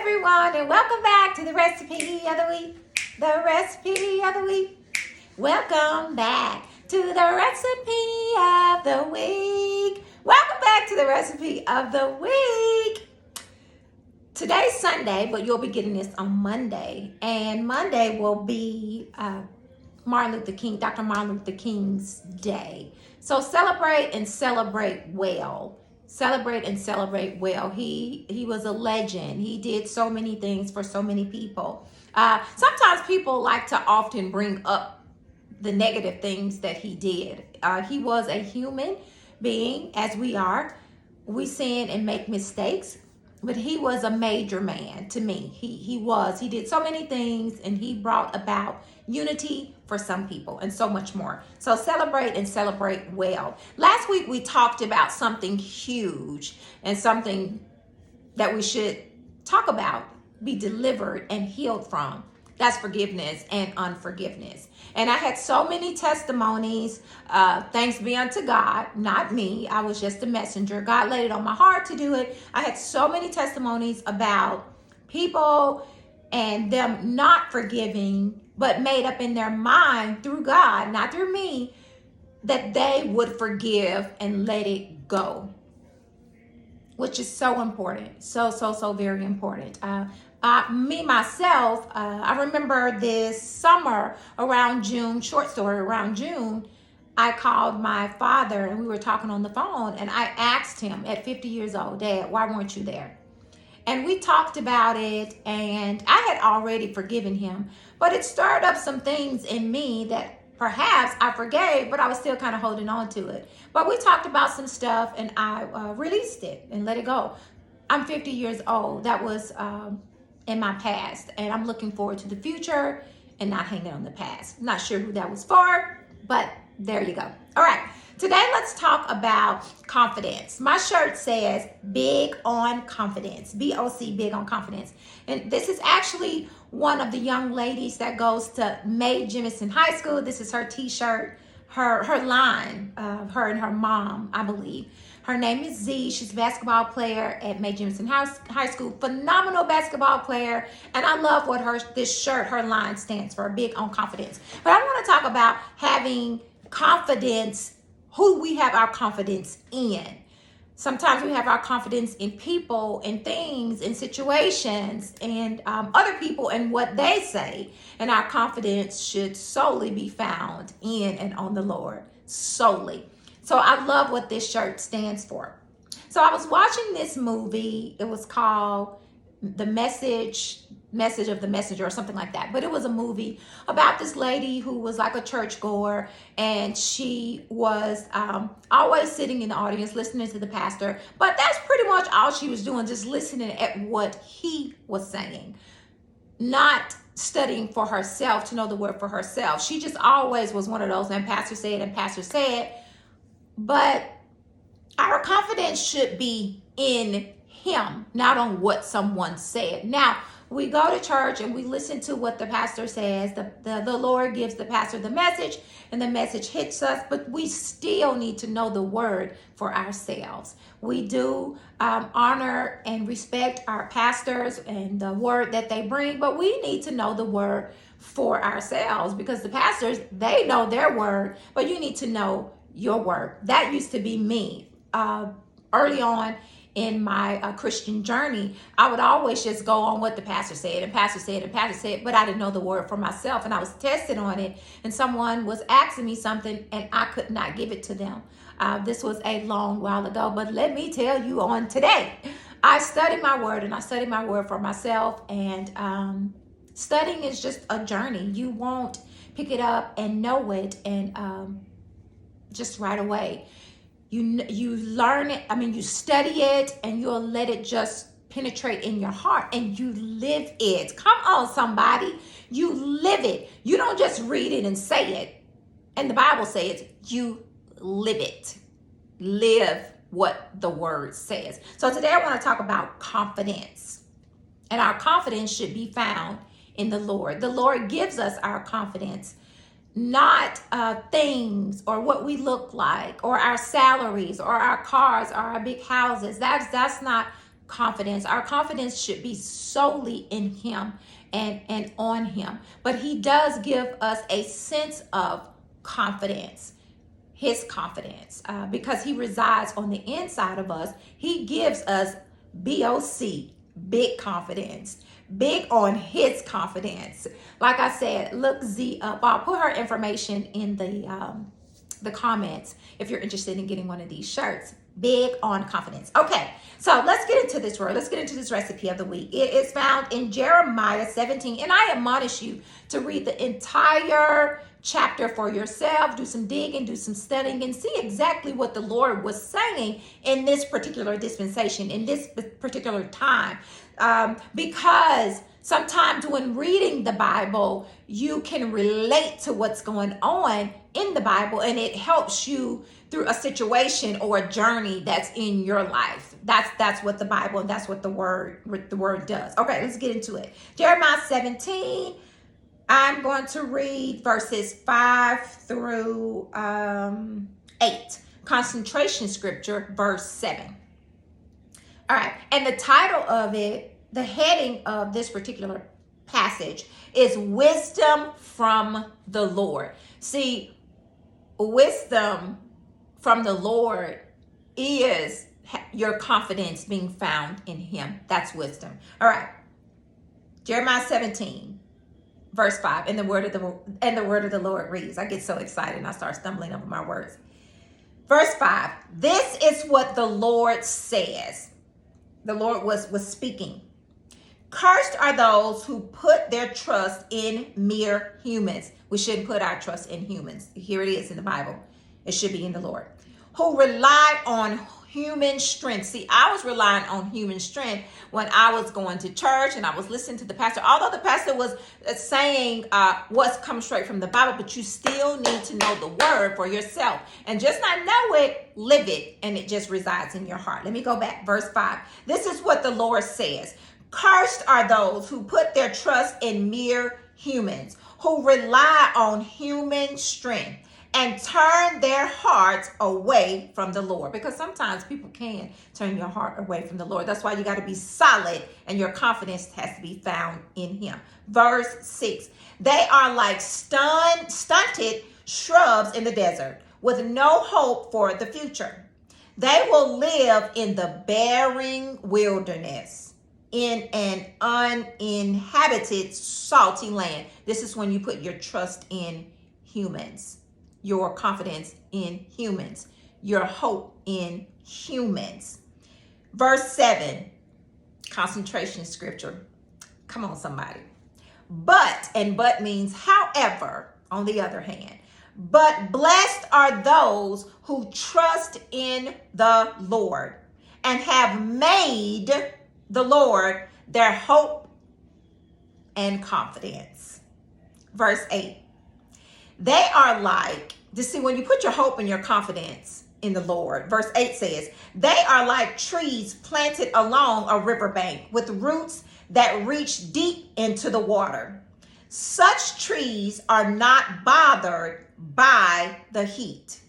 everyone, and welcome back to the recipe of the week. The recipe of the week. Welcome back to the recipe of the week. Welcome back to the recipe of the week. Today's Sunday, but you'll be getting this on Monday. And Monday will be Martin Luther King, Dr. Martin Luther King's day. So celebrate and celebrate well. Celebrate and celebrate well. He was a legend. He did so many things for so many people. Sometimes people like to often bring up the negative things that he did. He was a human being, as we are. We sin and make mistakes, but he was a major man to me. He did so many things, and he brought about unity for some people and so much more. So celebrate and celebrate well. Last week we talked about something huge and something that we should talk about, be delivered and healed from. That's forgiveness and unforgiveness. And I had so many testimonies. Thanks be unto God, not me. I was just a messenger. God laid it on my heart to do it. I had so many testimonies about people and them not forgiving, but made up in their mind through God, not through me, that they would forgive and let it go, which is so important. So very important. Myself, I remember this summer around June, short story, around June, I called my father and we were talking on the phone, and I asked him at 50 years old, Dad, why weren't you there? And we talked about it, and I had already forgiven him, but it stirred up some things in me that perhaps I forgave, but I was still kind of holding on to it. But we talked about some stuff, and I released it and let it go. I'm 50 years old. That was in my past, and I'm looking forward to the future and not hanging on the past. Not sure who that was for, but there you go. All right. Today, let's talk about confidence. My shirt says Big on Confidence, B-O-C, Big on Confidence. And this is actually one of the young ladies that goes to Mae Jemison High School. This is her t-shirt, her line, her and her mom, I believe. Her name is Z. She's a basketball player at Mae Jemison High School. Phenomenal basketball player. And I love what this shirt, her line stands for, Big on Confidence. But I want to talk about having confidence, who we have our confidence in. Sometimes we have our confidence in people and things and situations and other people and what they say. And our confidence should solely be found in and on the Lord, solely. So I love what this shirt stands for. So I was watching this movie. It was called The Message of the Messenger or something like that. But it was a movie about this lady who was like a churchgoer, and she was always sitting in the audience listening to the pastor. But that's pretty much all she was doing, just listening at what he was saying, not studying for herself to know the word for herself. She just always was one of those, and pastor said. But our confidence should be in him, not on what someone said. Now, we go to church and we listen to what the pastor says. The Lord gives the pastor the message, and the message hits us, but we still need to know the word for ourselves. We do honor and respect our pastors and the word that they bring, but we need to know the word for ourselves, because the pastors, they know their word, but you need to know your word. That used to be me early on in my Christian journey. I would always just go on what the pastor said, and pastor said, but I didn't know the word for myself, and I was tested on it, and someone was asking me something and I could not give it to them. This was a long while ago, but let me tell you, on today, I study my word, and I study my word for myself, and studying is just a journey. You won't pick it up and know it and just right away. You learn it, you study it, and you'll let it just penetrate in your heart, and you live it. Come on, somebody. You live it. You don't just read it and say it. And the Bible says you live it. Live what the word says. So today I want to talk about confidence. And our confidence should be found in the Lord. The Lord gives us our confidence, not things or what we look like or our salaries or our cars or our big houses. That's not confidence. Our confidence should be solely in him and on him. But he does give us a sense of confidence, his confidence, because he resides on the inside of us. He gives us BOC, big confidence, big on his confidence. Like I said, look Z up. I'll put her information in the comments if you're interested in getting one of these shirts. Big on confidence. Okay, so let's get into this word. Let's get into this recipe of the week. It is found in Jeremiah 17, and I admonish you to read the entire chapter for yourself. Do some digging, do some studying, and see exactly what the Lord was saying in this particular dispensation, in this particular time. Because sometimes when reading the Bible, you can relate to what's going on in the Bible, and it helps you through a situation or a journey that's in your life. That's what the Bible and that's what the word does. Okay, let's get into it. Jeremiah 17. I'm going to read verses 5 through 8. Concentration scripture, verse 7. All right, and the title of it, the heading of this particular passage is Wisdom from the Lord. See, wisdom from the Lord is your confidence being found in him. That's wisdom. All right, Jeremiah 17. Verse 5, and the word of the Lord reads. I get so excited and I start stumbling over my words. Verse 5, this is what the Lord says. The Lord was speaking. Cursed are those who put their trust in mere humans. We shouldn't put our trust in humans. Here it is in the Bible. It should be in the Lord. Who rely on human strength. See, I was relying on human strength when I was going to church and I was listening to the pastor. Although the pastor was saying what's coming straight from the Bible, but you still need to know the word for yourself. And just not know it, live it, and it just resides in your heart. Let me go back. Verse 5. This is what the Lord says. Cursed are those who put their trust in mere humans, who rely on human strength and turn their hearts away from the Lord. Because sometimes people can turn your heart away from the Lord. That's why you got to be solid and your confidence has to be found in him. Verse 6. They are like stunted shrubs in the desert with no hope for the future. They will live in the barren wilderness, in an uninhabited salty land. This is when you put your trust in humans. Your confidence in humans, your hope in humans. Verse 7, concentration scripture. Come on, somebody. But means however, on the other hand. But blessed are those who trust in the Lord and have made the Lord their hope and confidence. Verse 8. They are like, see, when you put your hope and your confidence in the Lord, verse 8 says, they are like trees planted along a riverbank with roots that reach deep into the water. Such trees are not bothered by the heat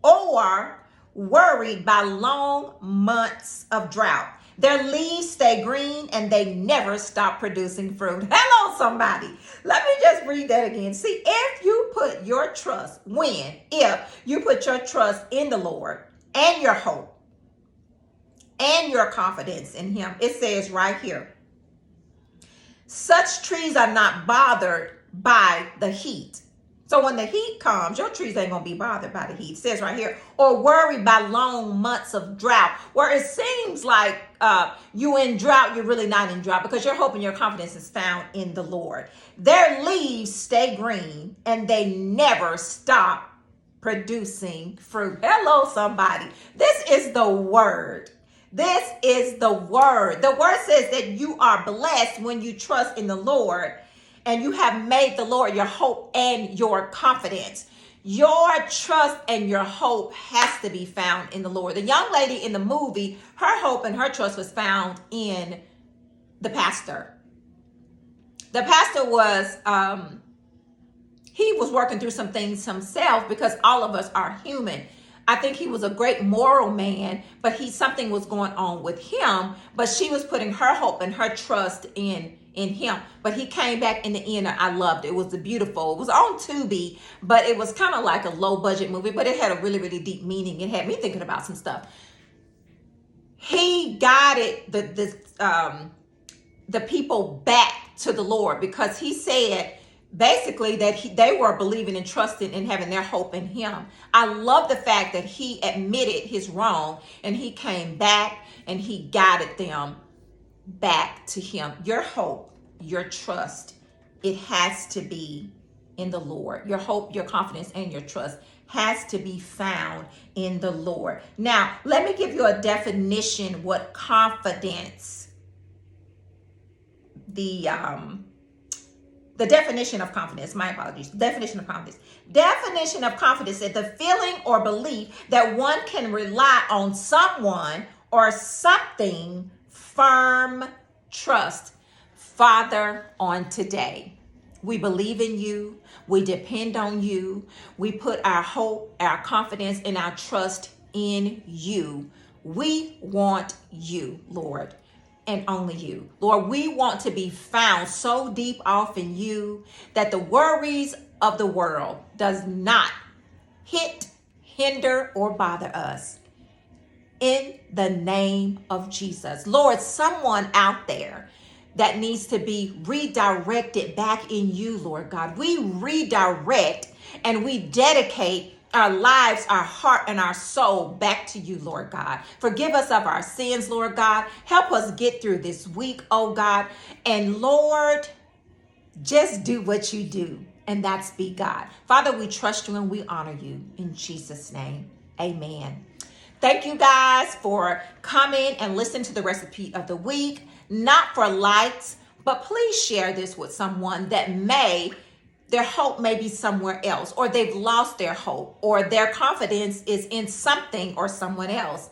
or worried by long months of drought. Their leaves stay green and they never stop producing fruit. Hello, somebody. Let me just read that again. See, if you put your trust, if you put your trust in the Lord and your hope and your confidence in him, it says right here, such trees are not bothered by the heat. So when the heat comes, your trees ain't going to be bothered by the heat. It says right here, or worried by long months of drought, where it seems like you in drought, you're really not in drought because your hope and your confidence is found in the Lord. Their leaves stay green and they never stop producing fruit. Hello, somebody. This is the word. This is the word. The word says that you are blessed when you trust in the Lord and you have made the Lord your hope and your confidence. Your trust and your hope has to be found in the Lord. The young lady in the movie, her hope and her trust was found in the pastor. The pastor was, he was working through some things himself because all of us are human. I think he was a great moral man, but something was going on with him. But she was putting her hope and her trust in him. But he came back in the end. I loved it. It was beautiful. It was on Tubi, but it was kind of like a low budget movie, but it had a really, really deep meaning. It had me thinking about some stuff. He guided the people back to the Lord, because he said basically that they were believing and trusting and having their hope in him. I love the fact that he admitted his wrong and he came back and he guided them back to him. Your hope, your trust, it has to be in the Lord. Your hope, your confidence, and your trust has to be found in the Lord. Now, let me give you a definition what confidence, the definition of confidence, my apologies, definition of confidence. Definition of confidence is the feeling or belief that one can rely on someone or something, firm trust. Father, on today, we believe in you. We depend on you. We put our hope, our confidence, and our trust in you. We want you, Lord, and only you. Lord, we want to be found so deep off in you that the worries of the world does not hinder, or bother us. In the name of Jesus. Lord, someone out there that needs to be redirected back in you, Lord God. We redirect and we dedicate our lives, our heart, and our soul back to you, Lord God. Forgive us of our sins, Lord God. Help us get through this week, oh God. And Lord, just do what you do, and that's be God. Father, we trust you and we honor you. In Jesus' name, amen. Thank you guys for coming and listening to the recipe of the week. Not for likes, but please share this with someone that their hope may be somewhere else, or they've lost their hope, or their confidence is in something or someone else.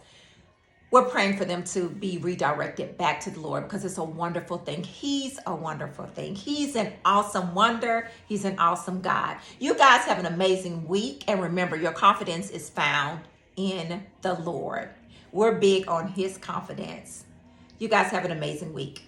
We're praying for them to be redirected back to the Lord, because it's a wonderful thing. He's a wonderful thing. He's an awesome wonder. He's an awesome God. You guys have an amazing week. And remember, your confidence is found in the Lord. We're big on his confidence. You guys have an amazing week.